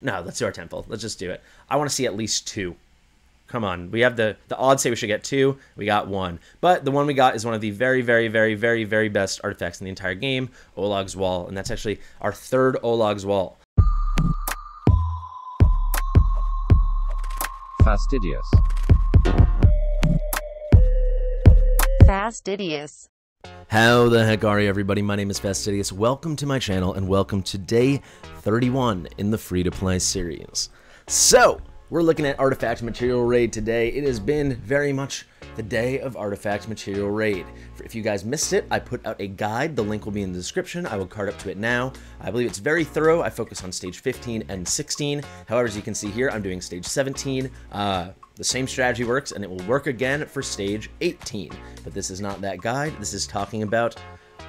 No, let's do our 10 pull. Let's just do it. I want to see at least 2. Come on. We have the odds say we should get 2. We got 1. But the one we got is one of the very, very, very, very, very best artifacts in the entire game, Olog's Wall. And that's actually our 3rd Olog's Wall. Fastidious. Fastidious. How the heck are you, everybody? My name is Fastidious. Welcome to my channel and welcome to day 31 in the free-to-play series. So, we're looking at Artifact Material Raid today. It has been very much the day of Artifact Material Raid. If you guys missed it, I put out a guide. The link will be in the description. I will card up to it now. I believe it's very thorough. I focus on stage 15 and 16. However, as you can see here, I'm doing stage 17. The same strategy works, and it will work again for stage 18. But this is not that guide. This is talking about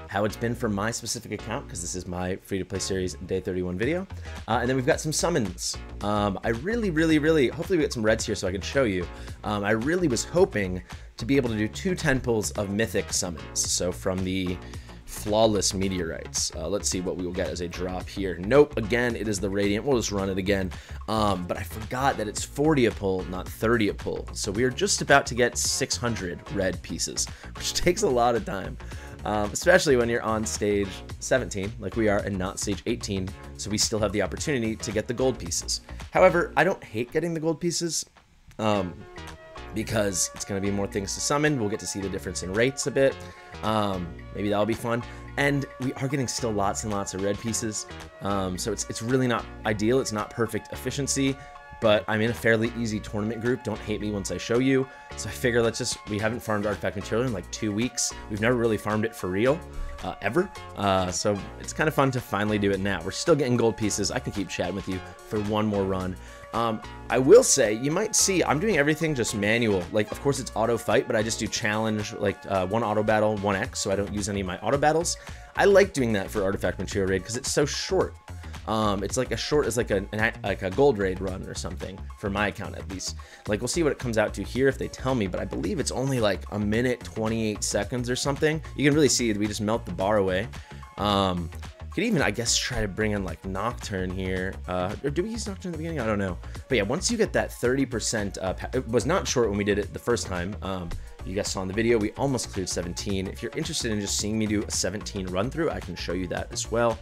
how it's been for my specific account, because this is my free-to-play series day 31 video. And then we've got some summons. I really, hopefully we get some reds here so I can show you. I really was hoping to be able to do 2 10 pulls of mythic summons. So from the Flawless Meteorites. Let's see what we will get as a drop here. Nope, again, it is the Radiant. We'll just run it again. But I forgot that it's 40 a pull, not 30 a pull. So we are just about to get 600 red pieces, which takes a lot of time. Especially when you're on stage 17, like we are, and not stage 18, so we still have the opportunity to get the gold pieces. However, I don't hate getting the gold pieces, because it's going to be more things to summon. We'll get to see the difference in rates a bit. Maybe that'll be fun. And we are getting still lots and lots of red pieces, so it's really not ideal. It's not perfect efficiency, but I'm in a fairly easy tournament group. Don't hate me once I show you. So I figure we haven't farmed Artifact Material in like 2 weeks. We've never really farmed it for real, ever. So it's kind of fun to finally do it now. We're still getting gold pieces. I can keep chatting with you for one more run. I will say, you might see, I'm doing everything just manual. Like, of course it's auto fight, but I just do challenge, like 1 auto battle, 1x, so I don't use any of my auto battles. I like doing that for Artifact Material Raid because it's so short. It's like as short as like a gold raid run or something, for my account at least. Like, we'll see what it comes out to here if they tell me, but I believe it's only like 1:28 or something. You can really see we just melt the bar away. Could even, I guess, try to bring in like Nocturne here. Or do we use Nocturne in the beginning? I don't know. But yeah, once you get that 30%, it was not short when we did it the first time. You guys saw in the video, we almost cleared 17. If you're interested in just seeing me do a 17 run through, I can show you that as well.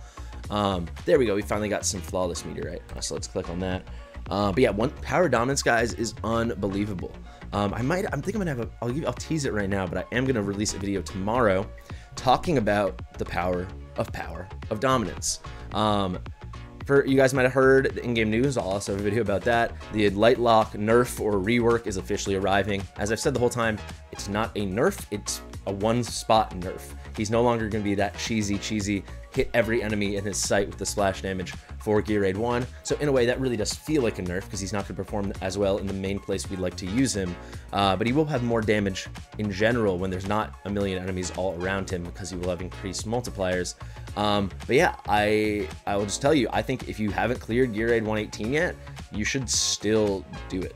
There we go. We finally got some Flawless Meteorite. So let's click on that. But yeah, Power Dominance, guys, is unbelievable. I'm thinking I'm gonna have I'll tease it right now, but I am gonna release a video tomorrow talking about the power of dominance. You guys might have heard the in-game news. I'll also have a video about that. The Light Lock nerf or rework is officially arriving. As I've said the whole time, it's not a nerf, it's a one-spot nerf. He's no longer going to be that cheesy, hit every enemy in his sight with the splash damage for Gear Raid 1. So in a way, that really does feel like a nerf because he's not going to perform as well in the main place we'd like to use him. But he will have more damage in general when there's not a million enemies all around him because he will have increased multipliers. But yeah, I will just tell you, I think if you haven't cleared Gear Raid 118 yet, you should still do it.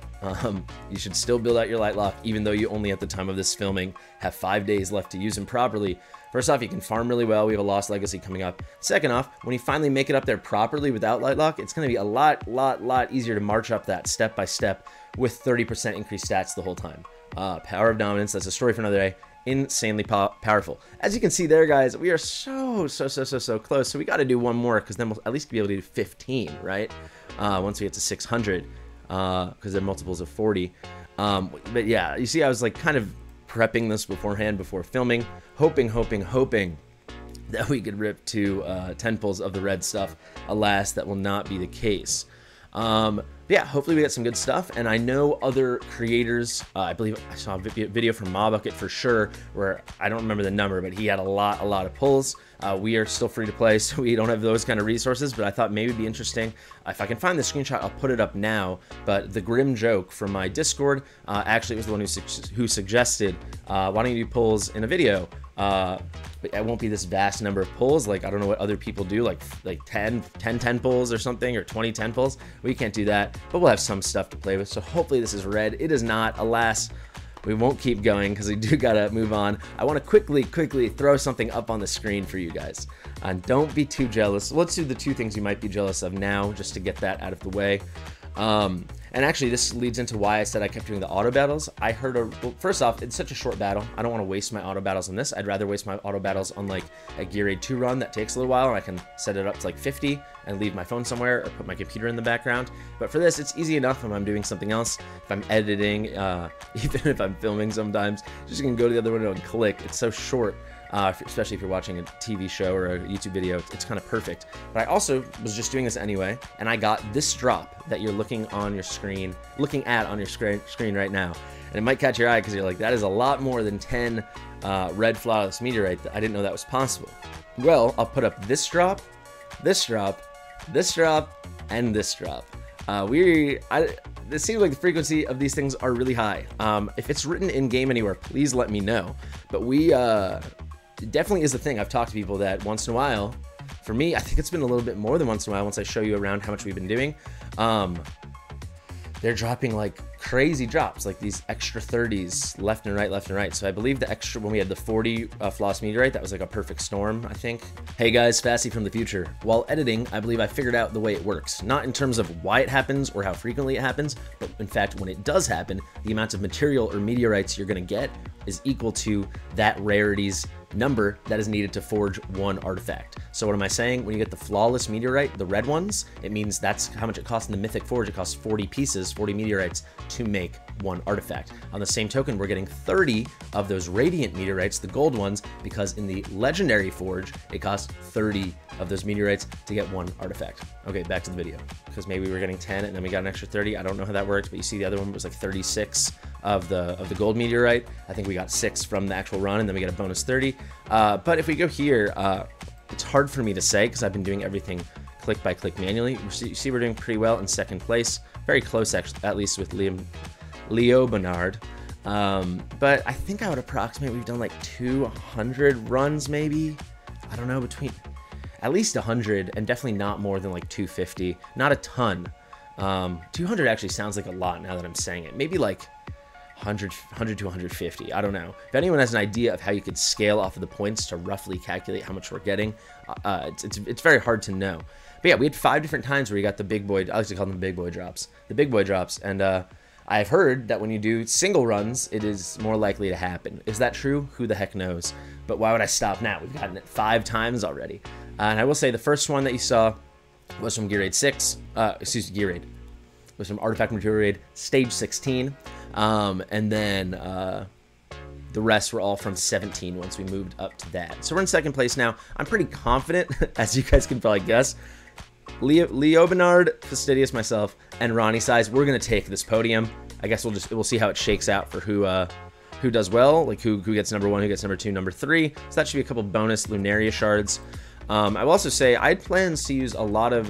You should still build out your Light Lock, even though you only at the time of this filming have 5 days left to use him properly. First off, you can farm really well. We have a Lost Legacy coming up. Second off, when you finally make it up there properly without Light Lock, it's going to be a lot easier to march up that step by step with 30% increased stats the whole time. Power of Dominance, that's a story for another day. Insanely powerful. As you can see there, guys, we are so close. So we got to do one more because then we'll at least be able to do 15, right? Once we get to 600, because they're multiples of 40. But yeah, you see, I was like kind of prepping this beforehand before filming, hoping that we could rip 2 10 pulls of the red stuff. Alas, that will not be the case. But yeah, hopefully we get some good stuff, and I know other creators, I believe I saw a video from Mawbucket for sure, where I don't remember the number, but he had a lot of pulls. We are still free to play, so we don't have those kind of resources, but I thought maybe it'd be interesting. If I can find the screenshot, I'll put it up now, but the Grim Joke from my Discord, actually was the one who suggested, why don't you do pulls in a video? But it won't be this vast number of pulls. Like, I don't know what other people do, like 10 pulls or something, or 20 10 pulls. We can't do that, but we'll have some stuff to play with. So hopefully this is red. It is not, alas. we won't keep going because we do gotta move on. I want to quickly throw something up on the screen for you guys. And don't be too jealous. Let's do the 2 things you might be jealous of now, just to get that out of the way. And actually, this leads into why I said I kept doing the auto battles. I heard well, first off, it's such a short battle. I don't want to waste my auto battles on this. I'd rather waste my auto battles on like a Gear Raid 2 run that takes a little while, and I can set it up to like 50 and leave my phone somewhere or put my computer in the background. But for this, it's easy enough when I'm doing something else. If I'm editing, even if I'm filming sometimes, just gonna go to the other window and click. It's so short. Especially if you're watching a TV show or a YouTube video, it's kind of perfect. But I also was just doing this anyway, and I got this drop that you're looking at on your screen right now. And it might catch your eye because you're like, that is a lot more than 10 red flawless meteorite. I didn't know that was possible. Well, I'll put up this drop, this drop, this drop, and this drop. It seems like the frequency of these things are really high. If it's written in game anywhere, please let me know. But it definitely is the thing. I've talked to people that once in a while, for me, I think it's been a little bit more than once in a while once I show you around how much we've been doing. They're dropping like crazy drops, like these extra 30s left and right. So I believe the extra, when we had the 40 floss meteorite, that was like a perfect storm, I think. Hey guys, Fasty from the future. While editing, I believe I figured out the way it works. Not in terms of why it happens or how frequently it happens, but in fact, when it does happen, the amount of material or meteorites you're gonna get is equal to that rarity's number that is needed to forge 1 artifact. So what am I saying? When you get the flawless meteorite, the red ones, it means that's how much it costs in the mythic forge. It costs 40 pieces, 40 meteorites to make 1 artifact. On the same token, we're getting 30 of those radiant meteorites, the gold ones, because in the legendary forge, it costs 30 of those meteorites to get 1 artifact. Okay, back to the video, because maybe we were getting 10 and then we got an extra 30. I don't know how that works, but you see the other one was like 36 of the gold meteorite. I think we got 6 from the actual run, and then we get a bonus 30. But if we go here, it's hard for me to say because I've been doing everything click by click manually. You see we're doing pretty well in 2nd place. Very close, actually, at least with Leo Bernard. But I think I would approximate we've done like 200 runs maybe. I don't know, between at least 100 and definitely not more than like 250. Not a ton. 200 actually sounds like a lot now that I'm saying it. Maybe like 100 to 150. I don't know. If anyone has an idea of how you could scale off of the points to roughly calculate how much we're getting, it's very hard to know. But yeah, we had 5 different times where you got the big boy, I like to call them the big boy drops. The big boy drops, and I've heard that when you do single runs, it is more likely to happen. Is that true? Who the heck knows? But why would I stop now? We've gotten it 5 times already. And I will say the first one that you saw was from Gear Raid 6, Gear Raid. It was from Artifact Material Raid, Stage 16. And then the rest were all from 17 once we moved up to that. So we're in 2nd place now. I'm pretty confident, as you guys can probably guess. Leo Bernard, Fastidious, myself, and Ronnie Size, we're gonna take this podium. I guess we'll see how it shakes out for who does well, like who gets number 1, who gets number 2, number 3. So that should be a couple bonus Lunaria shards. I will also say I had plans to use a lot of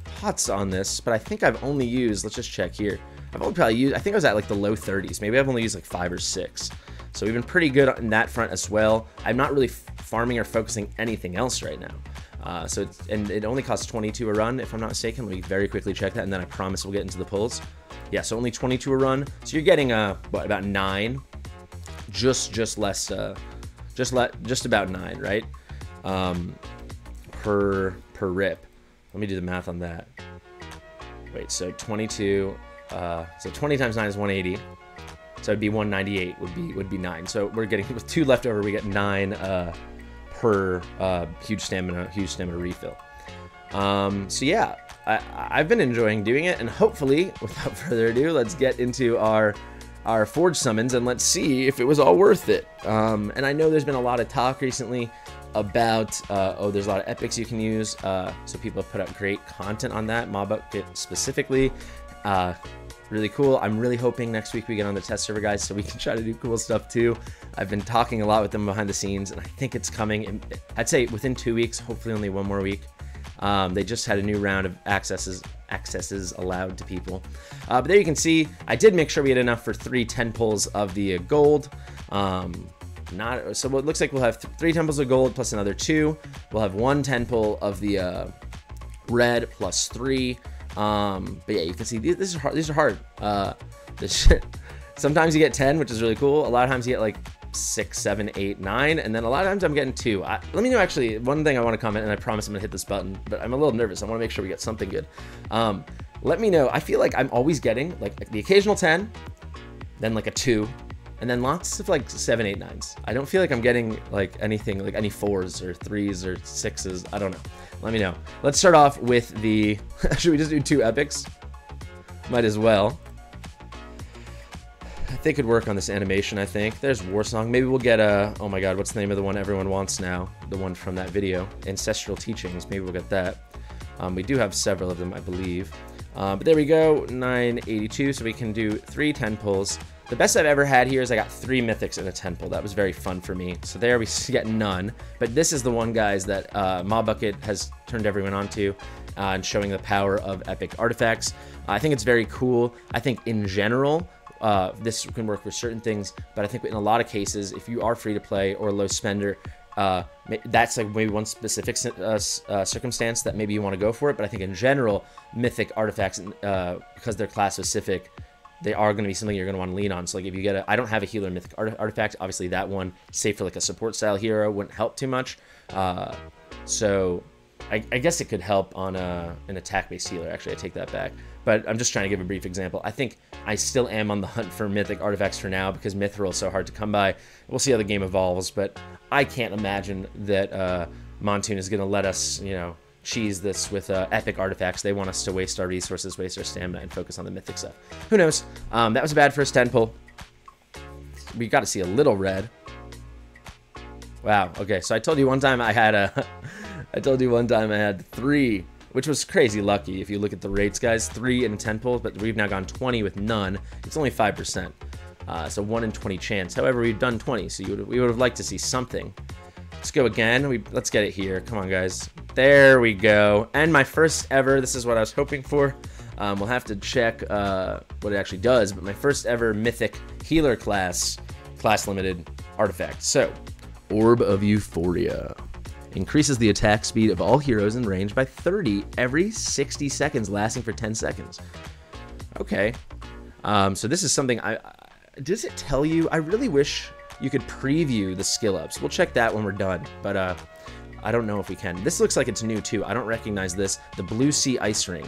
pots on this, but I think I've only used, let's just check here. I've only probably used, I think I was at like the low 30s. Maybe I've only used like 5 or 6. So we've been pretty good on that front as well. I'm not really farming or focusing anything else right now. And it only costs 22 a run, if I'm not mistaken. Let me very quickly check that, and then I promise we'll get into the pulls. Yeah, so only 22 a run. So you're getting what, about 9, just less, just about 9, right? Per rip. Let me do the math on that. Wait, so 22. So 20 times 9 is 180. So it'd be 198 would be 9. So we're getting, with 2 left over, we get 9 per huge stamina refill. So yeah, I've been enjoying doing it, and hopefully, without further ado, let's get into our forge summons and let's see if it was all worth it. And I know there's been a lot of talk recently about there's a lot of epics you can use. So people have put up great content on that, Mob Bucket specifically. Really cool. I'm really hoping next week we get on the test server, guys, so we can try to do cool stuff too. I've been talking a lot with them behind the scenes, and I think it's coming. And I'd say within 2 weeks, hopefully only 1 more week. They just had a new round of accesses allowed to people. But there you can see, I did make sure we had enough for 3 10 pulls of the gold. So it looks like we'll have 3 10 pulls of gold plus another 2. We'll have 1 10 pull of the red plus 3. But yeah, you can see these are hard. These are hard. Sometimes you get 10, which is really cool. A lot of times you get like 6, 7, 8, 9, and then a lot of times I'm getting 2. Let me know, actually, one thing I want to comment, and I promise I'm gonna hit this button, but I'm a little nervous. I want to make sure we get something good. Let me know. I feel like I'm always getting like the occasional 10, then like a 2, and then lots of like 7, 8, 9s. I don't feel like I'm getting like anything, like any 4s or 3s or 6s. I don't know. Let me know. Let's start off with the, should we just do 2 epics? Might as well. They could work on this animation, I think. There's Warsong. Maybe we'll get a, oh my god, what's the name of the one everyone wants now? The one from that video. Ancestral Teachings. Maybe we'll get that. We do have several of them, I believe. But there we go, 982, so we can do 3 10 pulls. The best I've ever had here is I got 3 mythics in a 10 pull. That was very fun for me. So there we get none. But this is the one, guys, that Mob Bucket has turned everyone onto and showing the power of epic artifacts. I think it's very cool. I think in general, this can work for certain things, but I think in a lot of cases, if you are free to play or a low spender, that's like maybe one specific circumstance that maybe you want to go for it. But I think in general, mythic artifacts, because they're class specific, they are going to be something you're going to want to lean on. So like if you get a, I don't have a healer mythic artifact, obviously that one, safe for like a support style hero, wouldn't help too much. So I guess it could help on an attack-based healer. Actually, I take that back. But I'm just trying to give a brief example. I think I still am on the hunt for mythic artifacts for now because Mithril is so hard to come by. We'll see how the game evolves, but I can't imagine that Montoon is going to let us, you know, cheese this with epic artifacts. They want us to waste our resources, waste our stamina, and focus on the mythic stuff. Who knows? That was a bad first 10 pull. We got to see a little red. Wow. Okay, so I told you one time I had a... I told you one time I had 3, which was crazy lucky if you look at the rates, guys. 3 in 10 pulls, but we've now gone 20 with none. It's only 5%. So 1 in 20 chance. However, we've done 20, so we would have liked to see something. Let's go again. Let's get it here. Come on, guys. There we go. And my first ever, this is what I was hoping for. We'll have to check what it actually does, but my first ever mythic healer class limited artifact. So, Orb of Euphoria. Increases the attack speed of all heroes in range by 30 every 60 seconds, lasting for 10 seconds. Okay. So this is something does it tell you? I really wish you could preview the skill ups. We'll check that when we're done, but I don't know if we can. This looks like it's new too. I don't recognize this. The Blue Sea Ice Ring.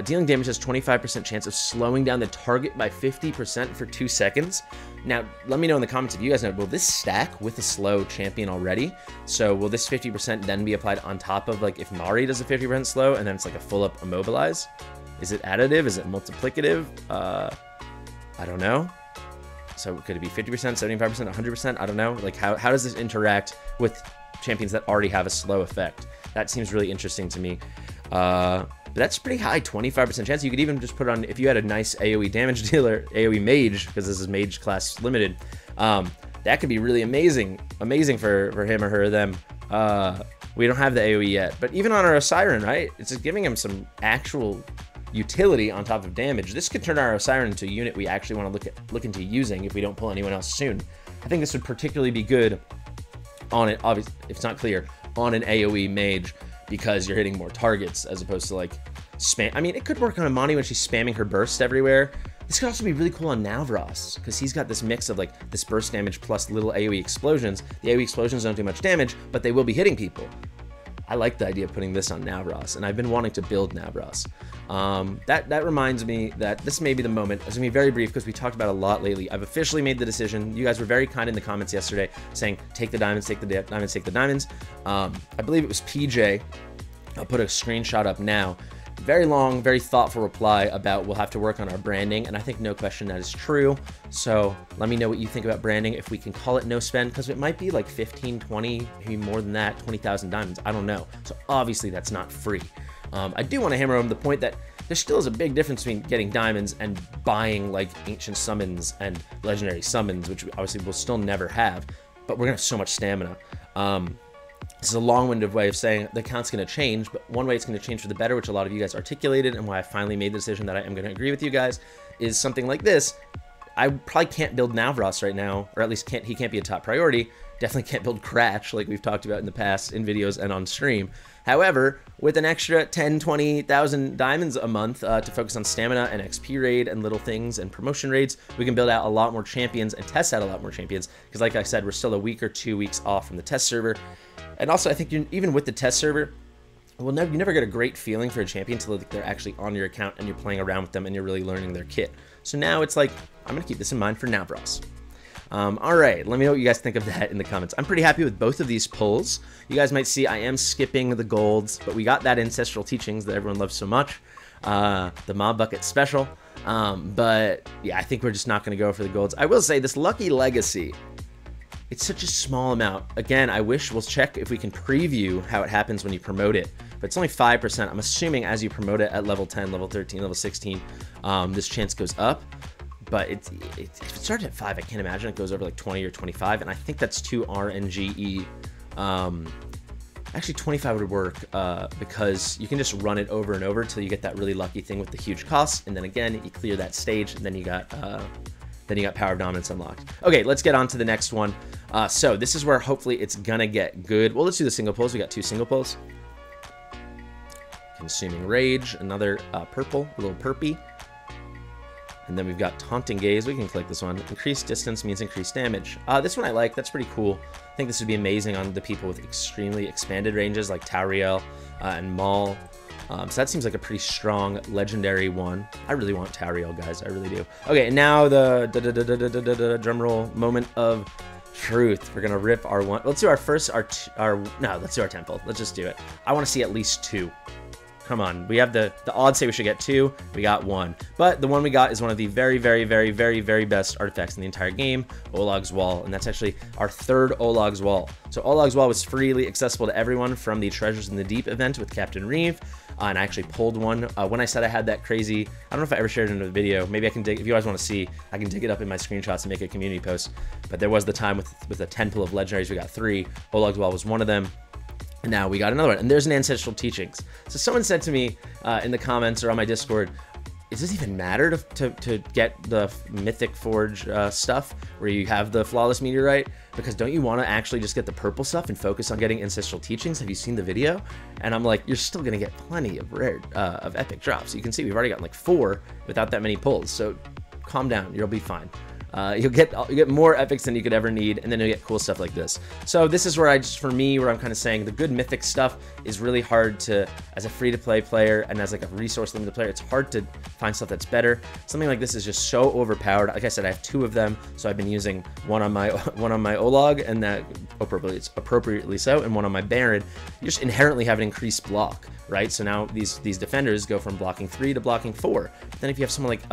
Dealing damage has 25% chance of slowing down the target by 50% for 2 seconds. Now, let me know in the comments if you guys know, will this stack with a slow champion already? So will this 50% then be applied on top of, like, if Mari does a 50% slow and then it's like a full up immobilize? Is it additive? Is it multiplicative? I don't know. So could it be 50%, 75%, 100%? I don't know. Like, how does this interact with champions that already have a slow effect? That seems really interesting to me. That's pretty high, 25% chance. You could even just put on, if you had a nice AoE damage dealer, AoE mage, because this is mage class limited, that could be really amazing for him or her or them. We don't have the AoE yet, but even on our Osiren, right? It's just giving him some actual utility on top of damage. This could turn our Osiren into a unit we actually want to look into using if we don't pull anyone else soon. I think this would particularly be good on it, obviously, if it's not clear, on an AoE mage, because you're hitting more targets as opposed to like spam. I mean, it could work on Amani when she's spamming her burst everywhere. This could also be really cool on Navras because he's got this mix of like this burst damage plus little AoE explosions. The AoE explosions don't do much damage, but they will be hitting people. I like the idea of putting this on Navras, and I've been wanting to build Navras. That reminds me that this may be the moment. It's gonna be very brief because we talked about it a lot lately. I've officially made the decision. You guys were very kind in the comments yesterday saying, take the diamonds, take the diamonds, take the diamonds. I believe it was PJ. I'll put a screenshot up now. Very long, very thoughtful reply about we'll have to work on our branding, and I think no question that is true. So let me know what you think about branding, if we can call it no spend, because it might be like 15, 20, maybe more than that, 20,000 diamonds. I don't know. So obviously that's not free. I do want to hammer home the point that there still is a big difference between getting diamonds and buying like ancient summons and legendary summons, which obviously we'll still never have, but we're gonna have so much stamina. This is a long-winded way of saying the count's going to change, but one way it's going to change for the better, which a lot of you guys articulated, and why I finally made the decision that I am going to agree with you guys, is something like this. I probably can't build Navras right now, or at least he can't be a top priority, Definitely can't build Cratch like we've talked about in the past in videos and on stream. However, with an extra 10, 20,000 diamonds a month to focus on stamina and XP raid and little things and promotion raids, we can build out a lot more champions and test out a lot more champions. Because like I said, we're still a week or 2 weeks off from the test server. And also, I think even with the test server, you never get a great feeling for a champion until they're actually on your account and you're playing around with them and you're really learning their kit. So now it's like, I'm going to keep this in mind for now, bros. All right, let me know what you guys think of that in the comments. I'm pretty happy with both of these pulls. You guys might see I am skipping the golds, but we got that ancestral teachings that everyone loves so much. The mob bucket special. But yeah, I think we're just not going to go for the golds. I will say this lucky legacy, it's such a small amount. Again, I wish we'll check if we can preview how it happens when you promote it, but it's only 5%. I'm assuming as you promote it at level 10, level 13, level 16, this chance goes up. But if it starts at 5, I can't imagine it goes over like 20 or 25, and I think that's too RNGE. Actually, 25 would work because you can just run it over and over until you get that really lucky thing with the huge cost, and then again you clear that stage, and then you got Power of Dominance unlocked. Okay, let's get on to the next one. So this is where hopefully it's gonna get good. Well, let's do the single pulls. We got 2 single pulls. Consuming Rage, another purple, a little perpy. And then we've got Taunting Gaze. We can click this one. Increased distance means increased damage. This one I like. That's pretty cool. I think this would be amazing on the people with extremely expanded ranges like Tauriel and Maul. So that seems like a pretty strong legendary one. I really want Tauriel, guys. I really do. Okay, and now the drum roll moment of truth. We're gonna rip our one. Let's do our first. No, let's do our temple. Let's just do it. I want to see at least 2. Come on, we have the odds say we should get 2. We got 1, but the one we got is one of the very, very, very, very, very best artifacts in the entire game, Olog's Wall, and that's actually our 3rd Olog's Wall. So Olog's Wall was freely accessible to everyone from the Treasures in the Deep event with Captain Reeve, and I actually pulled one when I said I had that crazy. I don't know if I ever shared it in a video. Maybe I can dig. If you guys want to see, I can dig it up in my screenshots and make a community post. But there was the time with a 10 pull of legendaries, we got 3. Olog's Wall was one of them. And now we got another one, and there's an ancestral teachings. So someone said to me in the comments or on my Discord, does this even matter to get the Mythic Forge stuff where you have the Flawless Meteorite? Because don't you want to actually just get the purple stuff and focus on getting ancestral teachings? Have you seen the video? And I'm like, you're still gonna get plenty of rare of epic drops. You can see we've already gotten like 4 without that many pulls. So calm down, you'll be fine. You'll get more epics than you could ever need, and then you'll get cool stuff like this. So this is where for me, I'm kind of saying the good mythic stuff is really hard to, as a free-to-play player and as like a resource-limited player, it's hard to find stuff that's better. Something like this is just so overpowered. Like I said, I have 2 of them, so I've been using one on my Olog, and that appropriately so, and one on my Baron. You just inherently have an increased block, right? So now these defenders go from blocking 3 to blocking 4. But then if you have someone like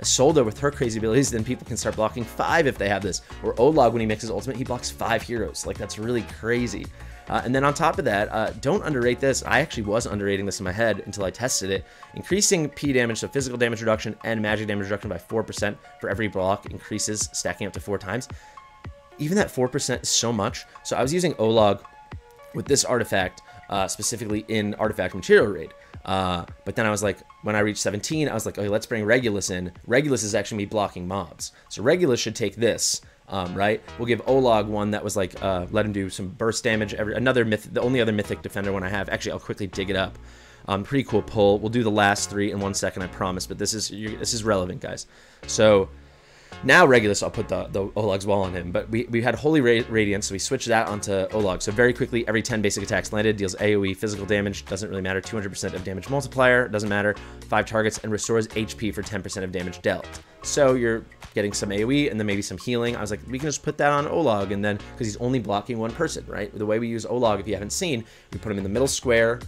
Isolde with her crazy abilities, then people can start blocking 5 if they have this. Or Olog, when he makes his ultimate, he blocks 5 heroes. Like, that's really crazy. And then on top of that, don't underrate this. I actually was underrating this in my head until I tested it. Increasing P damage, so physical damage reduction and magic damage reduction by 4% for every block increases, stacking up to 4 times. Even that 4% is so much. So I was using Olog with this artifact, specifically in Artifact Material Raid. But then I was like, when I reached 17, I was like, okay, let's bring Regulus in. Regulus is actually me blocking mobs. So Regulus should take this, right? We'll give Olog one that was like, let him do some burst damage. The only other mythic defender one I have. Actually, I'll quickly dig it up. Pretty cool pull. We'll do the last 3 in 1 second, I promise. But this is relevant, guys. So now Regulus, I'll put the Olog's Wall on him, but we had Holy Radiance, so we switched that onto Olog. So very quickly, every 10 basic attacks landed, deals AoE physical damage, doesn't really matter, 200% of damage multiplier, doesn't matter, 5 targets, and restores HP for 10% of damage dealt. So you're getting some AoE and then maybe some healing. I was like, we can just put that on Olog, and then, because he's only blocking 1 person, right? The way we use Olog, if you haven't seen, we put him in the middle square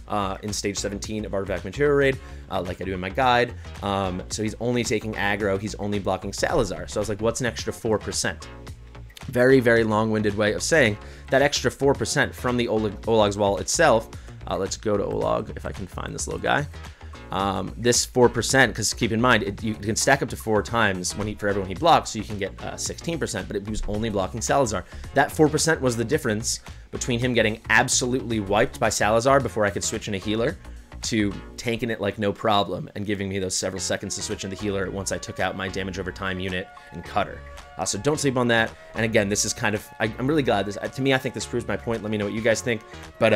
in stage 17 of Artifact Material Raid, like I do in my guide. So he's only taking aggro, he's only blocking Salazar. So I was like, what's an extra 4%? Very, very long-winded way of saying that extra 4% from the Olog's Wall itself. Let's go to Olog, if I can find this little guy. This 4%, because keep in mind, you can stack up to 4 times for everyone he blocks, so you can get 16%, but he was only blocking Salazar. That 4% was the difference between him getting absolutely wiped by Salazar before I could switch in a healer, to tanking it like no problem and giving me those several seconds to switch into healer once I took out my damage over time unit and cutter. So don't sleep on that. And again, this is kind of, I'm really glad this, to me, I think this proves my point. Let me know what you guys think. But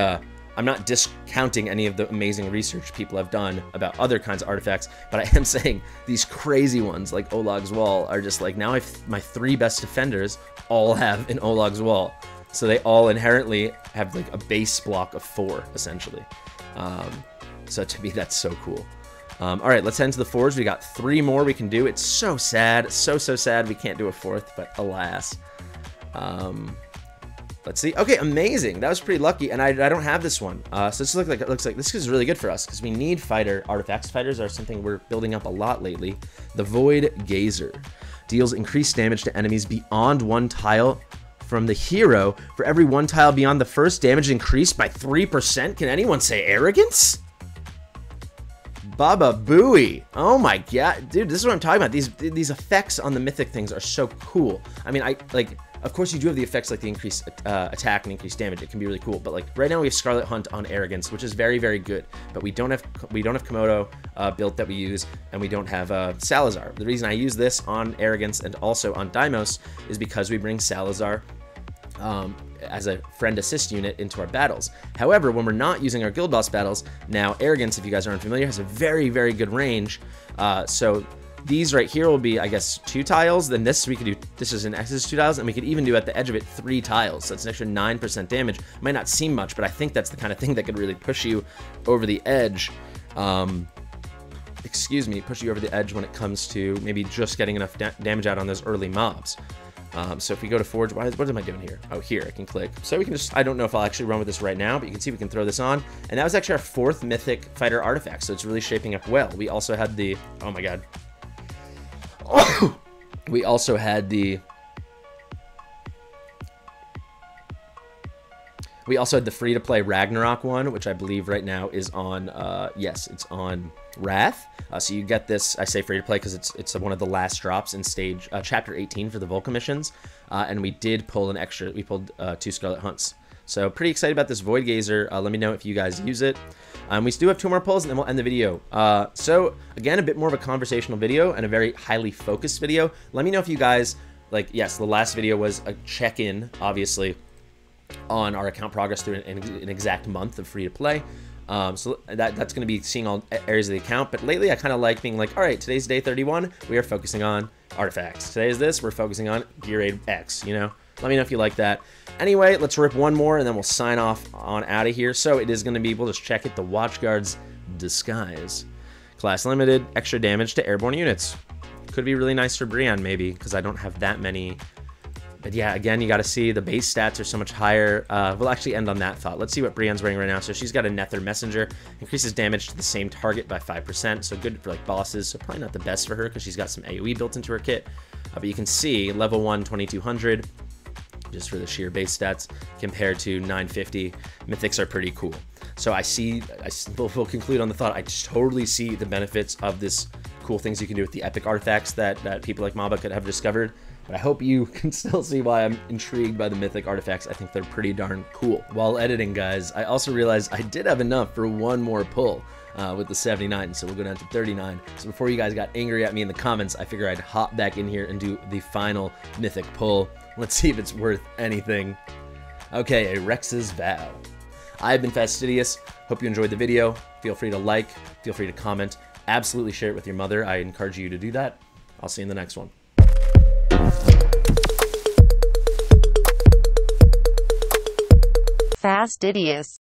I'm not discounting any of the amazing research people have done about other kinds of artifacts, but I am saying these crazy ones like Olog's Wall are just like, now my 3 best defenders all have an Olog's Wall. So they all inherently have like a base block of 4, essentially. So to me, that's so cool. All right, let's head into the forge. We got 3 more we can do. It's so sad, so sad we can't do a 4th, but alas. Let's see. Okay, amazing. That was pretty lucky, and I don't have this one. So this looks like this is really good for us because we need fighter artifacts. Fighters are something we're building up a lot lately. The Void Gazer deals increased damage to enemies beyond 1 tile from the hero. For every 1 tile beyond the first, damage increased by 3%. Can anyone say arrogance? Baba Booey. Oh my god, dude, this is what I'm talking about. These effects on the mythic things are so cool. I mean, of course you do have the effects like the increased attack and increased damage. It can be really cool. But like right now we have Scarlet Hunt on arrogance, which is very, very good. But we don't have Komodo built that we use, and we don't have Salazar. The reason I use this on arrogance and also on Deimos is because we bring Salazar as a friend assist unit into our battles. However, when we're not using our guild boss battles, now arrogance, if you guys aren't familiar, has a very, very good range. So these right here will be, I guess, 2 tiles. Then this we could do, this is 2 tiles, and we could even do at the edge of it 3 tiles. So that's an extra 9% damage. Might not seem much, but I think that's the kind of thing that could really push you over the edge. Excuse me, push you over the edge when it comes to maybe just getting enough damage out on those early mobs. So if we go to Forge, what am I doing here? Oh, here, I can click. So we can just, I don't know if I'll actually run with this right now, but you can see we can throw this on. And that was actually our 4th mythic fighter artifact, so it's really shaping up well. We also had the, oh my god. We also had the, free-to-play Ragnarok one, which I believe right now is on, yes, it's on Wrath. So you get this, I say free-to-play because it's one of the last drops in stage, chapter 18 for the Vulcan missions. And we did pull an extra, we pulled 2 Scarlet Hunts. So pretty excited about this Void Gazer. Let me know if you guys use it. We still have 2 more pulls and then we'll end the video. So again, a bit more of a conversational video and a very highly focused video. Let me know if you guys, like, yes, the last video was a check-in, obviously, on our account progress through an exact month of free-to-play. So that's going to be seeing all areas of the account. But lately, I kind of like being like, all right, today's day 31. We are focusing on artifacts. Today is this. We're focusing on Gear Aid X, you know? Let me know if you like that. Anyway, let's rip one more, and then we'll sign off on out of here. So it is going to be, we'll just check it, the Watchguard's Disguise. Class limited, extra damage to airborne units. Could be really nice for Brienne, maybe, because I don't have that many. But yeah, again, you got to see the base stats are so much higher. We'll actually end on that thought. Let's see what Brienne's wearing right now. So she's got a Nether Messenger. Increases damage to the same target by 5%. So good for like bosses. So probably not the best for her because she's got some AoE built into her kit. But you can see level 1, 2200. Just for the sheer base stats compared to 950. Mythics are pretty cool. So we'll conclude on the thought. I totally see the benefits of this cool things you can do with the epic artifacts that people like Maba could have discovered. But I hope you can still see why I'm intrigued by the mythic artifacts. I think they're pretty darn cool. While editing, guys, I also realized I did have enough for 1 more pull with the 79, so we'll go down to 39. So before you guys got angry at me in the comments, I figured I'd hop back in here and do the final mythic pull. Let's see if it's worth anything. Okay, a Rex's Vow. I've been Fastidious. Hope you enjoyed the video. Feel free to like, feel free to comment, absolutely share it with your mother. I encourage you to do that. I'll see you in the next one. Fastidious.